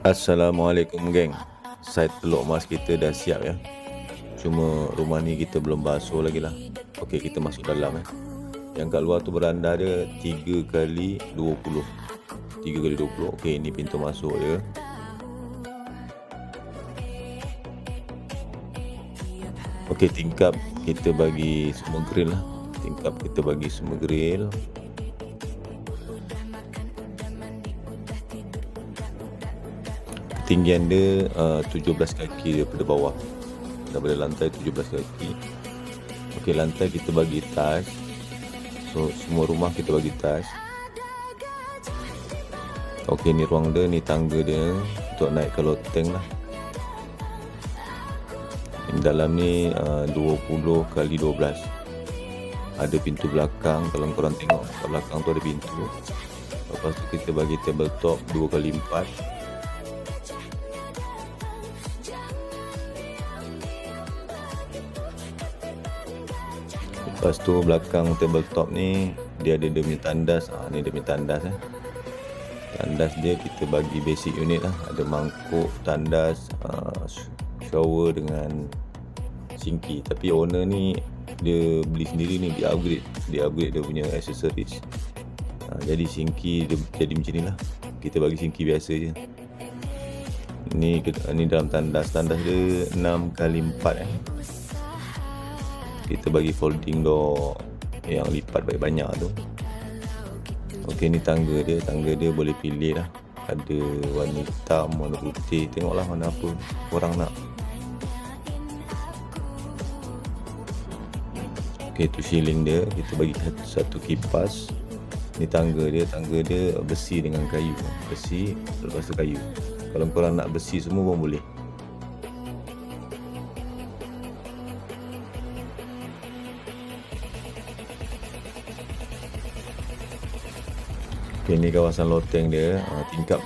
Assalamualaikum geng. Side telur emas kita dah siap ya. Cuma rumah ni kita belum basuh lagi lah. Okey, kita masuk dalam ya. Yang kat luar tu beranda dia 3x20. 3x20. Okey, ni pintu masuk dia. Okey, tingkap kita bagi semua grill lah. Tingkap kita bagi semua grill. Ketinggian dia 17 kaki daripada bawah, daripada lantai 17 kaki. Okey, lantai kita bagi tiles. So semua rumah kita bagi tiles. Okey, ni ruang dia, ni tangga dia untuk naik ke loteng lah. Dalam ni 20x12. Ada pintu belakang, kalau korang tengok kat belakang tu ada pintu. Lepas tu kita bagi tabletop 2x4. Lepas tu belakang tabletop ni dia ada dia punya tandas. Ni dia punya tandas Tandas dia kita bagi basic unit lah. Ada mangkuk, tandas, shower dengan sinki. Tapi owner ni dia beli sendiri ni, dia upgrade dia punya accessories. Jadi sinki dia jadi macam ni lah. Kita bagi sinki biasa je. Ni dalam tandas dia 6x4 Kita bagi folding door yang lipat banyak tu. Okey, ni tangga dia boleh pilih lah. Ada warna hitam, warna putih, tengoklah mana apa korang nak. Okey, tu ceiling dia, kita bagi satu kipas. Ni tangga dia besi dengan kayu. Besi lepas tu kayu. Kalau korang nak besi semua pun boleh. Okay, ni kawasan loteng dia. Tingkap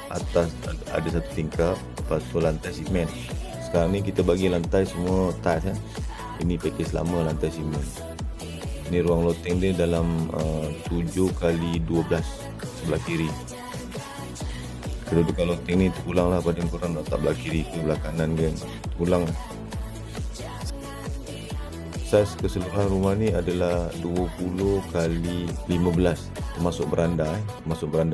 atas ada satu tingkap. Lepas tu lantai simen. Sekarang ni kita bagi lantai semua tiles Ini pakej lama lantai simen. Ni ruang loteng dia dalam 7x12 sebelah kiri. Kedudukan loteng ni terpulang lah pada korang nak tak belah kiri ke belah kanan ke. Terpulang lah. Saiz keseluruhan rumah ni adalah 20x15 termasuk beranda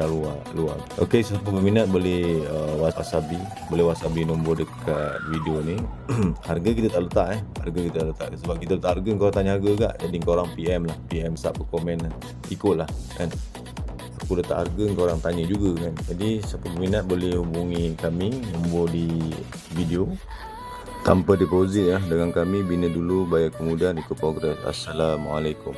luar. Okey, siapa berminat boleh wasabi nombor dekat video ni. Harga kita tak letak sebab kita letak harga korang tanya harga juga. Jadi korang PM sub komen lah. Ikutlah kan. Aku letak harga korang tanya juga kan. Jadi siapa berminat boleh hubungi kami, nombor di video. Tanpa deposit dengan kami, bina dulu bayar kemudian ikut progres. Assalamualaikum.